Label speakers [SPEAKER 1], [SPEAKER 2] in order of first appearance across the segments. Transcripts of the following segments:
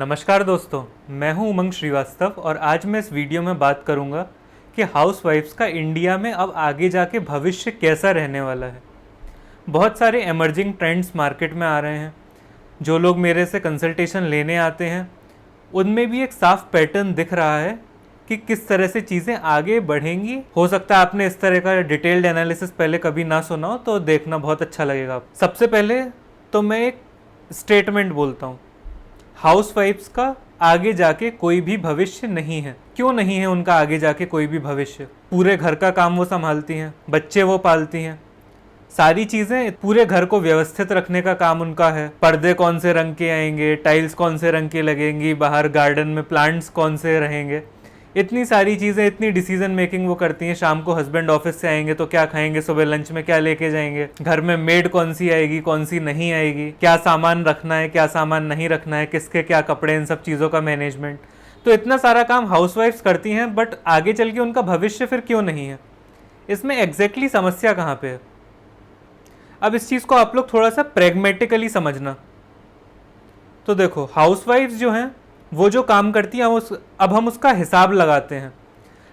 [SPEAKER 1] नमस्कार दोस्तों, मैं हूं उमंग श्रीवास्तव और आज मैं इस वीडियो में बात करूंगा कि हाउसवाइफ्स का इंडिया में अब आगे जाके भविष्य कैसा रहने वाला है। बहुत सारे एमर्जिंग ट्रेंड्स मार्केट में आ रहे हैं। जो लोग मेरे से कंसल्टेशन लेने आते हैं उनमें भी एक साफ पैटर्न दिख रहा है कि किस तरह से चीज़ें आगे बढ़ेंगी। हो सकता है आपने इस तरह का डिटेल्ड एनालिसिस पहले कभी ना सुना हो, तो देखना बहुत अच्छा लगेगा। सबसे पहले तो मैं एक स्टेटमेंट बोलता हूँ, हाउसवाइफ्स का आगे जाके कोई भी भविष्य नहीं है। क्यों नहीं है उनका आगे जाके कोई भी भविष्य? पूरे घर का काम वो संभालती हैं, बच्चे वो पालती हैं, सारी चीज़ें, पूरे घर को व्यवस्थित रखने का काम उनका है। पर्दे कौन से रंग के आएंगे, टाइल्स कौन से रंग की लगेंगी, बाहर गार्डन में प्लांट्स कौन से रहेंगे, इतनी सारी चीज़ें, इतनी डिसीजन मेकिंग वो करती हैं। शाम को हस्बैंड ऑफिस से आएंगे तो क्या खाएंगे, सुबह लंच में क्या लेके जाएंगे, घर में मेड कौन सी आएगी कौन सी नहीं आएगी, क्या सामान रखना है क्या सामान नहीं रखना है, किसके क्या कपड़े, इन सब चीज़ों का मैनेजमेंट। तो इतना सारा काम हाउसवाइफ्स करती हैं, बट आगे चल के उनका भविष्य फिर क्यों नहीं है? इसमें एग्जैक्टली समस्या कहाँ पे है? अब इस चीज़ को आप लोग थोड़ा सा प्रैग्मेटिकली समझना। तो देखो, हाउसवाइफ्स जो हैं वो जो काम करती हैं अब हम उसका हिसाब लगाते हैं।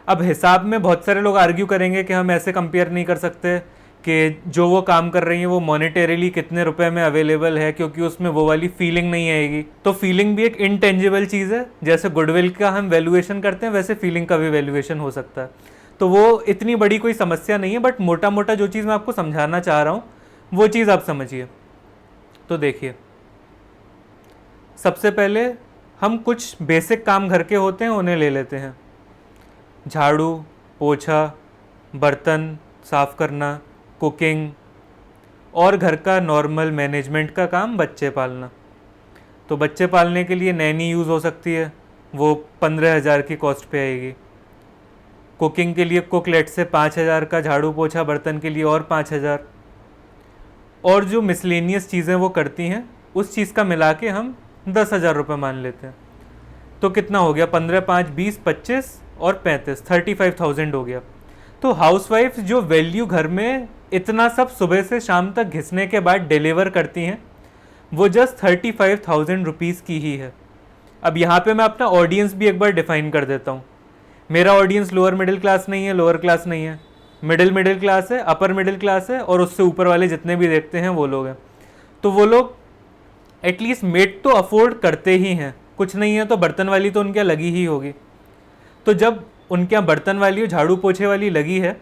[SPEAKER 1] अब हिसाब में बहुत सारे लोग आर्ग्यू करेंगे कि हम ऐसे कंपेयर नहीं कर सकते कि जो वो काम कर रही है वो मॉनेटरीली कितने रुपए में अवेलेबल है, क्योंकि उसमें वो वाली फीलिंग नहीं आएगी। तो फीलिंग भी एक इनटेंजिबल चीज़ है। जैसे गुडविल का हम वैल्यूएशन करते हैं, वैसे फीलिंग का भी वैल्यूएशन हो सकता है। तो वो इतनी बड़ी कोई समस्या नहीं है, बट मोटा मोटा जो चीज़ मैं आपको समझाना चाह रहा हूँ वो चीज़ आप समझिए। तो देखिए, सबसे पहले हम कुछ बेसिक काम घर के होते हैं उन्हें ले लेते हैं। झाड़ू, पोछा, बर्तन साफ करना, कुकिंग और घर का नॉर्मल मैनेजमेंट का काम, बच्चे पालना। तो बच्चे पालने के लिए नैनी यूज़ हो सकती है, वो 15,000 की कॉस्ट पे आएगी। कुकिंग के लिए कुक लेट से 5,000 का, झाड़ू पोछा बर्तन के लिए और 5,000, और जो मिसलेनियस चीज़ें वो करती हैं उस चीज़ का मिला के हम 10,000 रुपये मान लेते हैं। तो कितना हो गया? 15, 5, 20, 25 और 35, 35,000 हो गया। तो हाउसवाइफ जो वैल्यू घर में इतना सब सुबह से शाम तक घिसने के बाद डिलीवर करती हैं वो जस्ट 35,000 रुपीज़ की ही है। अब यहाँ पे मैं अपना ऑडियंस भी एक बार डिफाइन कर देता हूँ। मेरा ऑडियंस लोअर मिडिल क्लास नहीं है, लोअर क्लास नहीं है, मिडिल क्लास है, अपर मिडिल क्लास है, और उससे ऊपर वाले जितने भी देखते हैं वो लोग हैं। तो वो लोग एटलीस्ट मेड तो अफोर्ड करते ही हैं। कुछ नहीं है तो बर्तन वाली तो उनके यहाँ लगी ही होगी। तो जब उनके यहाँ बर्तन वाली और झाड़ू पोछे वाली लगी है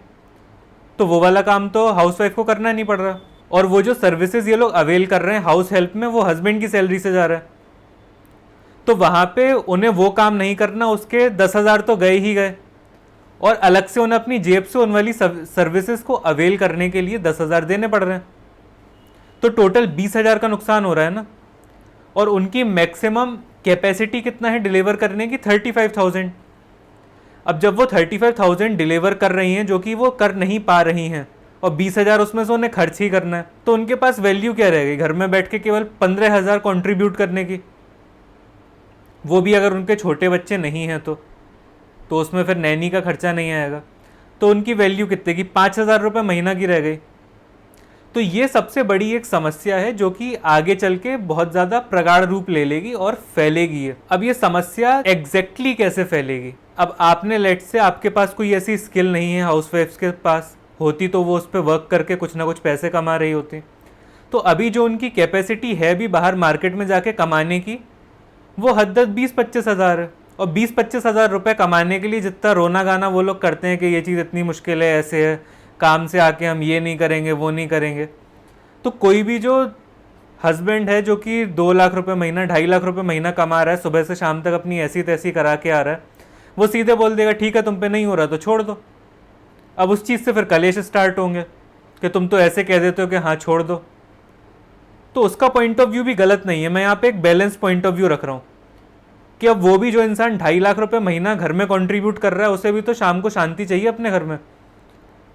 [SPEAKER 1] तो वो वाला काम तो हाउसवाइफ को करना नहीं पड़ रहा। और वो जो सर्विसेज ये लोग अवेल कर रहे हैं हाउस हेल्प में, वो हस्बैंड की सैलरी से जा रहा है। तो वहाँ पे उन्हें वो काम नहीं करना, उसके 10,000 तो गए ही गए, और अलग से उन्हें अपनी जेब से उन वाली सर्विसेज को अवेल करने के लिए 10,000 देने पड़ रहे हैं। तो टोटल 20,000 का नुकसान हो रहा है ना। और उनकी मैक्सिमम कैपेसिटी कितना है डिलीवर करने की? 35,000। अब जब वो 35,000 डिलीवर कर रही हैं, जो कि वो कर नहीं पा रही हैं, और 20,000 उसमें से उन्हें खर्च ही करना है, तो उनके पास वैल्यू क्या रहेगी घर में बैठ के केवल 15,000 कॉन्ट्रीब्यूट करने की? वो भी अगर उनके छोटे बच्चे नहीं हैं तो उसमें फिर नैनी का खर्चा नहीं आएगा। तो उनकी वैल्यू कितने की? 5,000 रुपये महीना की रह गई। तो ये सबसे बड़ी एक समस्या है जो कि आगे चल के बहुत ज़्यादा प्रगाढ़ रूप ले लेगी और फैलेगी। अब ये समस्या एग्जैक्टली कैसे फैलेगी? अब आपने लेट से, आपके पास कोई ऐसी स्किल नहीं है, हाउसवाइफ्स के पास होती तो वो उस पर वर्क करके कुछ ना कुछ पैसे कमा रही होती। तो अभी जो उनकी कैपेसिटी है भी बाहर मार्केट में जाके कमाने की, वो हद 20-25 हज़ार है। और 20-25 हज़ार रुपये कमाने के लिए जितना रोना गाना वो लोग करते हैं कि ये चीज़ इतनी मुश्किल है, ऐसे है, काम से आके हम ये नहीं करेंगे वो नहीं करेंगे। तो कोई भी जो हस्बैंड है जो कि 2 लाख रुपए महीना, 2.5 लाख रुपए महीना कमा रहा है, सुबह से शाम तक अपनी ऐसी तैसी करा के आ रहा है, वो सीधे बोल देगा ठीक है तुम पे नहीं हो रहा तो छोड़ दो। अब उस चीज़ से फिर कलेश स्टार्ट होंगे कि तुम तो ऐसे कह देते हो कि हाँ छोड़ दो। तो उसका पॉइंट ऑफ व्यू भी गलत नहीं है। मैं यहाँ पे एक बैलेंस पॉइंट ऑफ व्यू रख रहा हूँ कि अब वो भी जो इंसान 2.5 लाख रुपए महीना घर में कंट्रीब्यूट कर रहा है, उसे भी तो शाम को शांति चाहिए अपने घर में।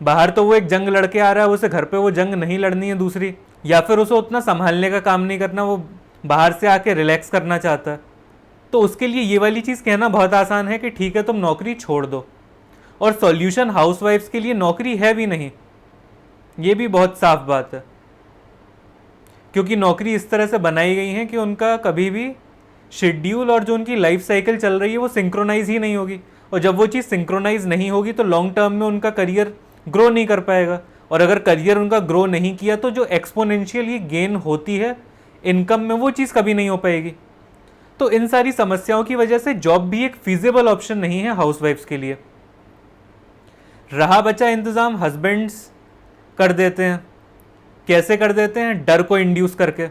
[SPEAKER 1] बाहर तो वो एक जंग लड़के आ रहा है, उसे घर पे वो जंग नहीं लड़नी है दूसरी, या फिर उसे उतना संभालने का काम नहीं करना, वो बाहर से आके रिलैक्स करना चाहता है। तो उसके लिए ये वाली चीज़ कहना बहुत आसान है कि ठीक है तुम नौकरी छोड़ दो। और सॉल्यूशन हाउसवाइफ्स के लिए नौकरी है भी नहीं, ये भी बहुत साफ बात है। क्योंकि नौकरी इस तरह से बनाई गई है कि उनका कभी भी शेड्यूल और जो उनकी लाइफ साइकिल चल रही है वो सिंक्रोनाइज ही नहीं होगी, और जब वो चीज़ सिंक्रोनाइज नहीं होगी तो लॉन्ग टर्म में उनका करियर ग्रो नहीं कर पाएगा, और अगर करियर उनका ग्रो नहीं किया तो जो एक्सपोनेंशियली गेन होती है इनकम में वो चीज़ कभी नहीं हो पाएगी। तो इन सारी समस्याओं की वजह से जॉब भी एक फिजिबल ऑप्शन नहीं है हाउसवाइफ्स के लिए। रहा बचा इंतज़ाम हस्बैंड्स कर देते हैं। कैसे कर देते हैं? डर को इंड्यूस करके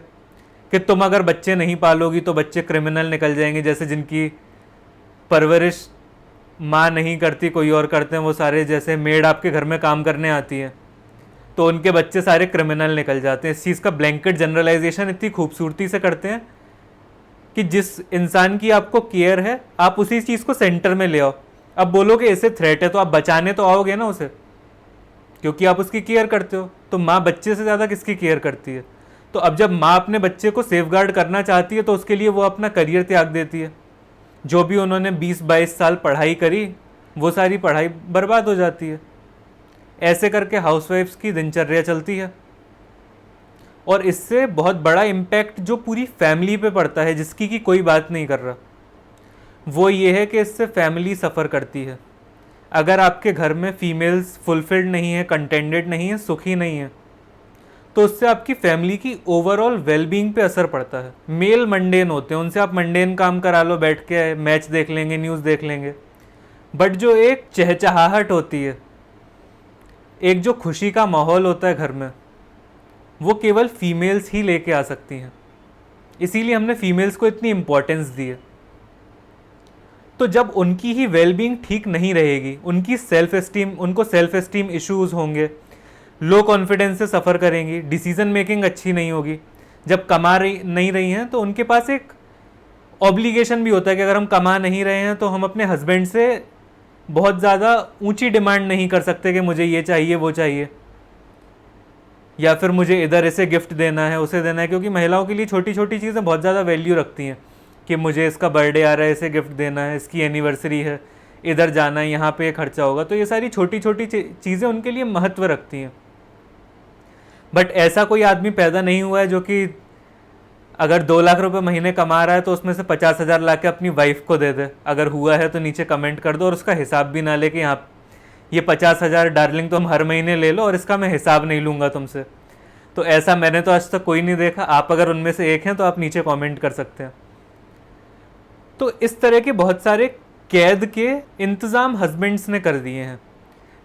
[SPEAKER 1] कि तुम अगर बच्चे नहीं पालोगी तो बच्चे क्रिमिनल निकल जाएंगे, जैसे जिनकी परवरिश माँ नहीं करती कोई और करते हैं वो सारे, जैसे मेड आपके घर में काम करने आती है तो उनके बच्चे सारे क्रिमिनल निकल जाते हैं। इस चीज़ का ब्लैंकेट जनरलाइजेशन इतनी खूबसूरती से करते हैं कि जिस इंसान की आपको केयर है आप उसी चीज़ को सेंटर में ले आओ। अब बोलोगे इसे थ्रेट है तो आप बचाने तो आओगे ना उसे, क्योंकि आप उसकी केयर करते हो। तो माँ बच्चे से ज़्यादा किसकी केयर करती है? तो अब जब माँ अपने बच्चे को सेफगार्ड करना चाहती है तो उसके लिए वो अपना करियर त्याग देती है। जो भी उन्होंने 20-22 साल पढ़ाई करी वो सारी पढ़ाई बर्बाद हो जाती है। ऐसे करके हाउसवाइफ्स की दिनचर्या चलती है, और इससे बहुत बड़ा इम्पैक्ट जो पूरी फैमिली पे पड़ता है, जिसकी की कोई बात नहीं कर रहा, वो ये है कि इससे फैमिली सफ़र करती है। अगर आपके घर में फीमेल्स फुलफिल्ड नहीं है, कंटेंटेड नहीं है, सुखी नहीं है, तो उससे आपकी फैमिली की ओवरऑल वेलबींग पे असर पड़ता है। मेल मंडेन होते हैं, उनसे आप मंडेन काम करा लो, बैठ के मैच देख लेंगे, न्यूज़ देख लेंगे, बट जो एक चहचहाहट होती है, एक जो खुशी का माहौल होता है घर में, वो केवल फीमेल्स ही लेके आ सकती हैं। इसीलिए हमने फीमेल्स को इतनी इम्पोर्टेंस दी है। तो जब उनकी ही वेलबींग ठीक नहीं रहेगी, उनको सेल्फ एस्टीम इश्यूज होंगे, लो कॉन्फिडेंस से सफ़र करेंगी, डिसीजन मेकिंग अच्छी नहीं होगी। जब नहीं रही हैं तो उनके पास एक ऑब्लिगेशन भी होता है कि अगर हम कमा नहीं रहे हैं तो हम अपने हस्बैंड से बहुत ज़्यादा ऊंची डिमांड नहीं कर सकते कि मुझे ये चाहिए वो चाहिए, या फिर मुझे इधर इसे गिफ्ट देना है उसे देना है, क्योंकि महिलाओं के लिए छोटी छोटी चीज़ें बहुत ज़्यादा वैल्यू रखती हैं कि मुझे इसका बर्थडे आ रहा है इसे गिफ्ट देना है, इसकी एनिवर्सरी है इधर जाना है, यहाँ पे खर्चा होगा। तो ये सारी छोटी छोटी चीज़ें उनके लिए महत्व रखती हैं। बट ऐसा कोई आदमी पैदा नहीं हुआ है जो कि अगर 2 लाख रुपए महीने कमा रहा है तो उसमें से 50,000 ला के अपनी वाइफ को दे दे। अगर हुआ है तो नीचे कमेंट कर दो, और उसका हिसाब भी ना ले कि यहाँ ये 50,000 डार्लिंग तुम हर महीने ले लो और इसका मैं हिसाब नहीं लूँगा तुमसे। तो ऐसा मैंने तो आज तक कोई नहीं देखा। आप अगर उनमें से एक हैं तो आप नीचे कमेंट कर सकते हैं। तो इस तरह के बहुत सारे कैद के इंतज़ाम हस्बैंड्स ने कर दिए हैं,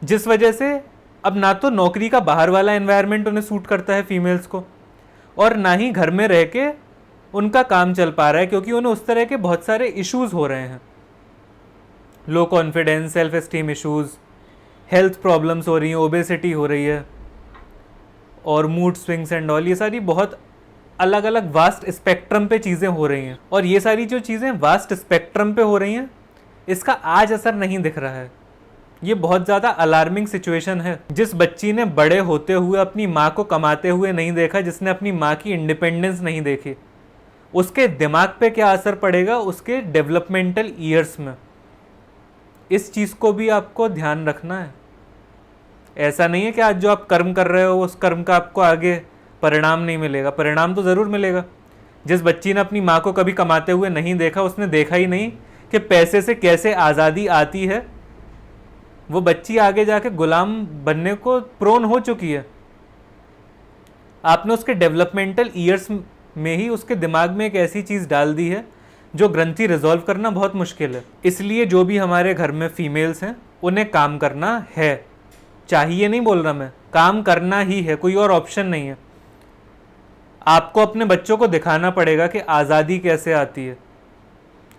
[SPEAKER 1] जिस वजह से अब ना तो नौकरी का बाहर वाला एनवायरनमेंट उन्हें सूट करता है फीमेल्स को, और ना ही घर में रह के उनका काम चल पा रहा है, क्योंकि उन्हें उस तरह के बहुत सारे इश्यूज हो रहे हैं। Low confidence, self esteem issues, health problems हो रही हैं, ओबेसिटी हो रही है, और मूड स्विंग्स एंड ऑल, ये सारी बहुत अलग अलग वास्ट स्पेक्ट्रम पे चीज़ें हो रही हैं। और ये सारी जो चीज़ें वास्ट स्पेक्ट्रम पे हो रही हैं, इसका आज असर नहीं दिख रहा है। ये बहुत ज़्यादा अलार्मिंग सिचुएशन है। जिस बच्ची ने बड़े होते हुए अपनी माँ को कमाते हुए नहीं देखा, जिसने अपनी माँ की इंडिपेंडेंस नहीं देखी, उसके दिमाग पे क्या असर पड़ेगा उसके डेवलपमेंटल ईयर्स में, इस चीज़ को भी आपको ध्यान रखना है। ऐसा नहीं है कि आज जो आप कर्म कर रहे हो उस कर्म का आपको आगे परिणाम नहीं मिलेगा। परिणाम तो ज़रूर मिलेगा। जिस बच्ची ने अपनी माँ को कभी कमाते हुए नहीं देखा, उसने देखा ही नहीं कि पैसे से कैसे आज़ादी आती है, वो बच्ची आगे जाके गुलाम बनने को प्रोन हो चुकी है। आपने उसके डेवलपमेंटल ईयर्स में ही उसके दिमाग में एक ऐसी चीज़ डाल दी है जो ग्रंथि रिजॉल्व करना बहुत मुश्किल है। इसलिए जो भी हमारे घर में फीमेल्स हैं उन्हें काम करना है, चाहिए नहीं बोल रहा मैं, काम करना ही है, कोई और ऑप्शन नहीं है। आपको अपने बच्चों को दिखाना पड़ेगा कि आज़ादी कैसे आती है।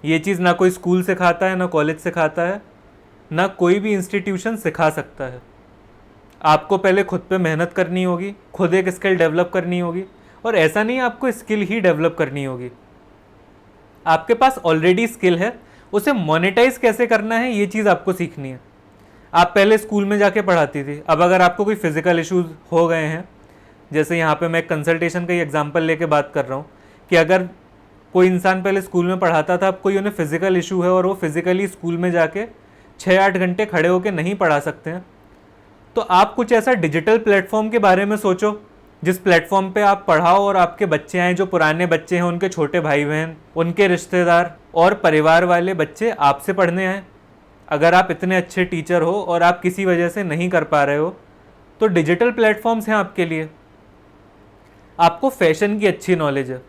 [SPEAKER 1] ये चीज़ ना कोई स्कूल सिखाता है, ना कॉलेज सिखाता है, ना कोई भी इंस्टीट्यूशन सिखा सकता है। आपको पहले खुद पे मेहनत करनी होगी, खुद एक स्किल डेवलप करनी होगी, और ऐसा नहीं आपको स्किल ही डेवलप करनी होगी, आपके पास ऑलरेडी स्किल है, उसे मोनेटाइज कैसे करना है ये चीज़ आपको सीखनी है। आप पहले स्कूल में जाके पढ़ाती थी, अब अगर आपको कोई फिजिकल इश्यूज हो गए हैं, जैसे यहाँ पे मैं एक कंसल्टेशन का ही एग्जांपल लेके बात कर रहा हूँ कि अगर कोई इंसान पहले स्कूल में पढ़ाता था, अब कोई उन्हें फिजिकल इशू है और वो फिजिकली स्कूल में जाके 6-8 घंटे खड़े होकर नहीं पढ़ा सकते हैं, तो आप कुछ ऐसा डिजिटल प्लेटफॉर्म के बारे में सोचो जिस प्लेटफॉर्म पे आप पढ़ाओ और आपके बच्चे आए, जो पुराने बच्चे हैं, उनके छोटे भाई बहन, उनके रिश्तेदार और परिवार वाले बच्चे आपसे पढ़ने आए। अगर आप इतने अच्छे टीचर हो और आप किसी वजह से नहीं कर पा रहे हो, तो डिजिटल प्लेटफॉर्म्स हैं आपके लिए। आपको फैशन की अच्छी नॉलेज है,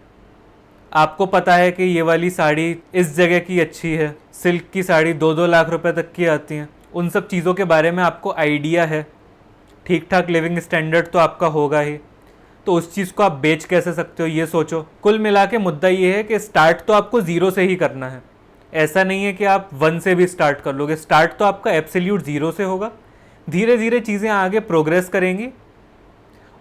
[SPEAKER 1] आपको पता है कि ये वाली साड़ी इस जगह की अच्छी है, सिल्क की साड़ी 2-2 लाख रुपए तक की आती हैं, उन सब चीज़ों के बारे में आपको आइडिया है। ठीक ठाक लिविंग स्टैंडर्ड तो आपका होगा ही, तो उस चीज़ को आप बेच कैसे सकते हो ये सोचो। कुल मिला के मुद्दा ये है कि स्टार्ट तो आपको ज़ीरो से ही करना है। ऐसा नहीं है कि आप 1 से भी स्टार्ट कर लोगे, स्टार्ट तो आपका एब्सोल्यूट ज़ीरो से होगा। धीरे धीरे चीज़ें आगे प्रोग्रेस करेंगी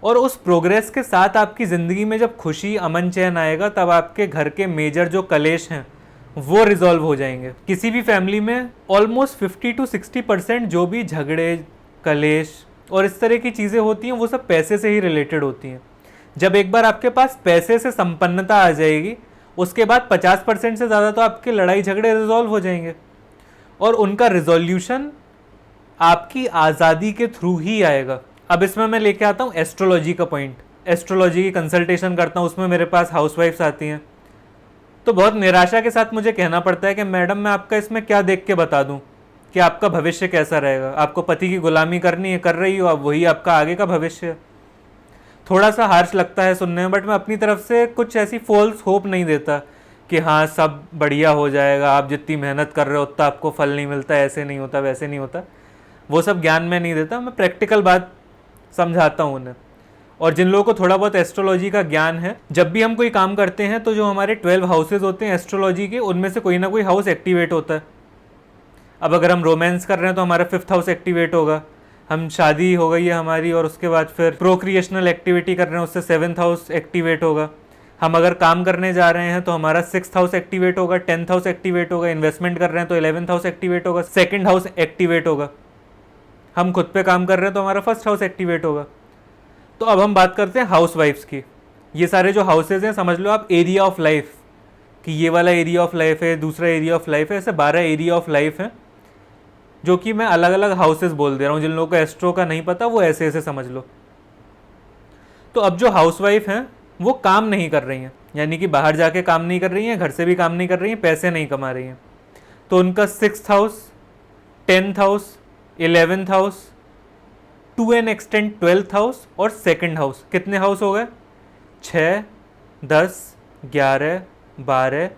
[SPEAKER 1] और उस प्रोग्रेस के साथ आपकी ज़िंदगी में जब खुशी, अमन, चैन आएगा, तब आपके घर के मेजर जो कलेश हैं वो रिजॉल्व हो जाएंगे। किसी भी फैमिली में ऑलमोस्ट 50 to 60% जो भी झगड़े, कलेश और इस तरह की चीज़ें होती हैं वो सब पैसे से ही रिलेटेड होती हैं। जब एक बार आपके पास पैसे से संपन्नता आ जाएगी, उसके बाद 50% से ज़्यादा तो आपके लड़ाई झगड़े रिजॉल्व हो जाएंगे और उनका रिजोल्यूशन आपकी आज़ादी के थ्रू ही आएगा। अब इसमें मैं लेके आता हूँ एस्ट्रोलॉजी का पॉइंट। एस्ट्रोलॉजी की कंसल्टेशन करता हूँ, उसमें मेरे पास हाउसवाइफ्स आती हैं, तो बहुत निराशा के साथ मुझे कहना पड़ता है कि मैडम मैं आपका इसमें क्या देख के बता दूँ कि आपका भविष्य कैसा रहेगा। आपको पति की गुलामी करनी है, कर रही हो, अब वही आपका आगे का भविष्य है। थोड़ा सा हार्श लगता है सुनने में, बट मैं अपनी तरफ से कुछ ऐसी फॉल्स होप नहीं देता कि हाँ सब बढ़िया हो जाएगा, आप जितनी मेहनत कर रहे हो उतना आपको फल नहीं मिलता, ऐसे नहीं होता, वैसे नहीं होता। वो सब ज्ञान में नहीं देता, मैं प्रैक्टिकल बात समझाता हूँ उन्हें। और जिन लोगों को थोड़ा बहुत एस्ट्रोलॉजी का ज्ञान है, जब भी हम कोई काम करते हैं तो जो हमारे 12 हाउसेज होते हैं एस्ट्रोलॉजी के, उनमें से कोई ना कोई हाउस एक्टिवेट होता है। अब अगर हम रोमांस कर रहे हैं तो हमारा 5th हाउस एक्टिवेट होगा। हम शादी हो गई है हमारी और उसके बाद फिर प्रोक्रिएशनल एक्टिविटी कर रहे हैं, उससे 7th हाउस एक्टिवेट होगा। हम अगर काम करने जा रहे हैं तो हमारा 6th हाउस एक्टिवेट होगा, 10th हाउस एक्टिवेट होगा। इन्वेस्टमेंट कर रहे हैं तो 11th हाउस एक्टिवेट होगा, 2nd हाउस एक्टिवेट होगा। हम खुद पे काम कर रहे हैं तो हमारा 1st हाउस एक्टिवेट होगा। तो अब हम बात करते हैं हाउस वाइफ्स की। ये सारे जो हाउसेज हैं, समझ लो आप एरिया ऑफ लाइफ, कि ये वाला एरिया ऑफ लाइफ है, दूसरा एरिया ऑफ लाइफ है, ऐसे 12 एरिया ऑफ लाइफ है, जो कि मैं अलग अलग हाउसेज बोल दे रहा हूँ। जिन लोगों को एस्ट्रो का नहीं पता वो ऐसे ऐसे समझ लो। तो अब जो हाउसवाइफ हैं वो काम नहीं कर रही हैं, यानी कि बाहर जाके काम नहीं कर रही हैं, घर से भी काम नहीं कर रही हैं, पैसे नहीं कमा रही हैं, तो उनका 6th house, 10th house, 11th house, to an extent 12th house और 2nd हाउस, कितने हाउस हो गए? 6, 10, 11, 12,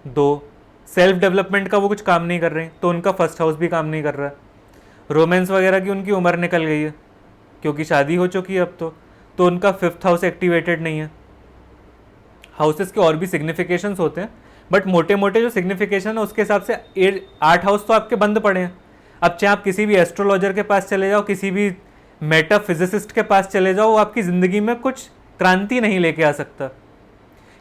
[SPEAKER 1] 2। सेल्फ डेवलपमेंट का वो कुछ काम नहीं कर रही, तो उनका 1st हाउस भी काम नहीं कर रहा है। रोमांस वगैरह की उनकी उम्र निकल गई है क्योंकि शादी हो चुकी है अब तो उनका 5th हाउस एक्टिवेटेड नहीं है। हाउसेस के और भी सिग्निफिकेशंस होते हैं, बट मोटे मोटे जो सिग्निफिकेशन है उसके हिसाब से 8 हाउस तो आपके बंद पड़े हैं। अब चाहे आप किसी भी एस्ट्रोलॉजर के पास चले जाओ, किसी भी मेटाफिजिसिस्ट के पास चले जाओ, वो आपकी ज़िंदगी में कुछ क्रांति नहीं लेके आ सकता,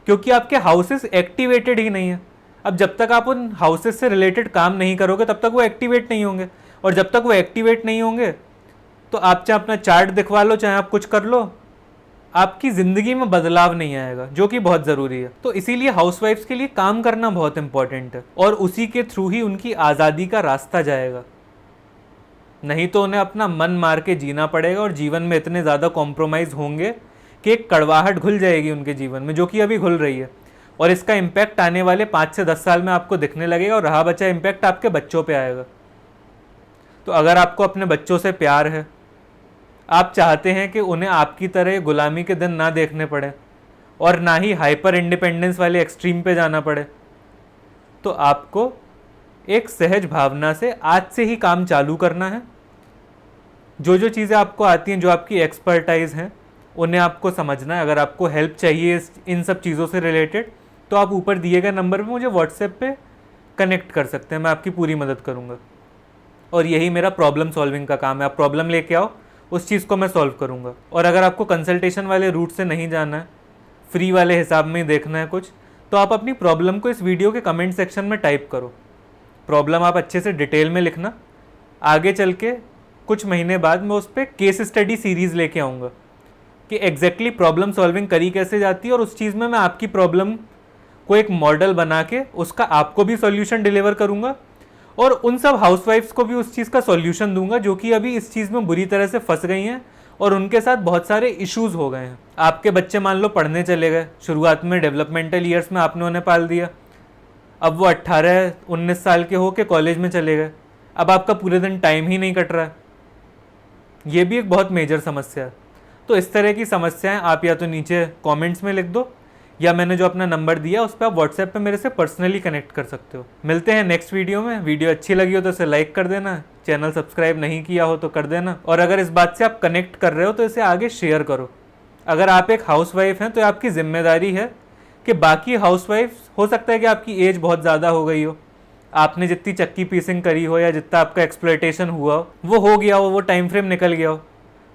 [SPEAKER 1] क्योंकि आपके हाउसेस एक्टिवेटेड ही नहीं है। अब जब तक आप उन हाउसेस से रिलेटेड काम नहीं करोगे तब तक वो एक्टिवेट नहीं होंगे, और जब तक वो एक्टिवेट नहीं होंगे तो आप चाहे अपना चार्ट दिखवा लो, चाहे आप कुछ कर लो, आपकी ज़िंदगी में बदलाव नहीं आएगा, जो कि बहुत ज़रूरी है। तो इसीलिए हाउसवाइफ्स के लिए काम करना बहुत इंपॉर्टेंट है, और उसी के थ्रू ही उनकी आज़ादी का रास्ता जाएगा। नहीं तो उन्हें अपना मन मार के जीना पड़ेगा, और जीवन में इतने ज़्यादा कॉम्प्रोमाइज़ होंगे कि एक कड़वाहट घुल जाएगी उनके जीवन में, जो कि अभी घुल रही है, और इसका इम्पैक्ट आने वाले 5 से 10 साल में आपको दिखने लगेगा, और रहा बचा इम्पैक्ट आपके बच्चों पे आएगा। तो अगर आपको अपने बच्चों से प्यार है, आप चाहते हैं कि उन्हें आपकी तरह गुलामी के दिन ना देखने पड़े और ना ही हाइपर इंडिपेंडेंस वाले एक्सट्रीम पे जाना पड़े, तो आपको एक सहज भावना से आज से ही काम चालू करना है। जो जो चीज़ें आपको आती हैं, जो आपकी एक्सपर्टाइज हैं, उन्हें आपको समझना है। अगर आपको हेल्प चाहिए इन सब चीज़ों से रिलेटेड, तो आप ऊपर दिए गए नंबर पे मुझे व्हाट्सएप पे कनेक्ट कर सकते हैं, मैं आपकी पूरी मदद करूँगा। और यही मेरा प्रॉब्लम सॉल्विंग का काम है। आप प्रॉब्लम लेके आओ, उस चीज़ को मैं सॉल्व करूँगा। और अगर आपको कंसल्टेशन वाले रूट से नहीं जाना है, फ्री वाले हिसाब में ही देखना है कुछ, तो आप अपनी प्रॉब्लम को इस वीडियो के कमेंट सेक्शन में टाइप करो। प्रॉब्लम आप अच्छे से डिटेल में लिखना। आगे चल के कुछ महीने बाद मैं उस पर केस स्टडी सीरीज़ लेके आऊँगा कि एग्जैक्टली प्रॉब्लम सॉल्विंग करी कैसे जाती है, और उस चीज़ में मैं आपकी प्रॉब्लम को एक मॉडल बना के उसका आपको भी सॉल्यूशन डिलीवर करूँगा, और उन सब हाउसवाइफ्स को भी उस चीज़ का सॉल्यूशन दूंगा जो कि अभी इस चीज़ में बुरी तरह से फंस गई हैं और उनके साथ बहुत सारे इश्यूज हो गए हैं। आपके बच्चे मान लो पढ़ने चले गए, शुरुआत में डेवलपमेंटल ईयर्स में आपने उन्हें पाल दिया, अब वो 18-19 साल के हो के कॉलेज में चले गए, अब आपका पूरे दिन टाइम ही नहीं कट रहा है। ये भी एक बहुत मेजर समस्या है। तो इस तरह की समस्याएं आप या तो नीचे कमेंट्स में लिख दो, या मैंने जो अपना नंबर दिया उस पर आप व्हाट्सएप पे मेरे से पर्सनली कनेक्ट कर सकते हो। मिलते हैं नेक्स्ट वीडियो में। वीडियो अच्छी लगी हो तो इसे लाइक कर देना, चैनल सब्सक्राइब नहीं किया हो तो कर देना, और अगर इस बात से आप कनेक्ट कर रहे हो तो इसे आगे शेयर करो। अगर आप एक हाउसवाइफ हैं तो आपकी जिम्मेदारी है कि बाकी हाउसवाइफ, हो सकता है कि आपकी एज बहुत ज़्यादा हो गई हो, आपने जितनी चक्की पीसिंग करी हो या जितना आपका एक्सप्लॉयटेशन हुआ हो वो हो गया हो, वो टाइम फ्रेम निकल गया हो,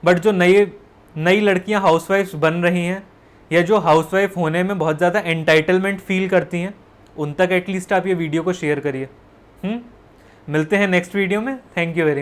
[SPEAKER 1] बट जो नई लड़कियां हाउसवाइफ्स बन रही हैं या जो हाउसवाइफ होने में बहुत ज़्यादा एंटाइटलमेंट फील करती हैं, उन तक एटलीस्ट आप ये वीडियो को शेयर करिए। मिलते हैं नेक्स्ट वीडियो में। Thank you very much.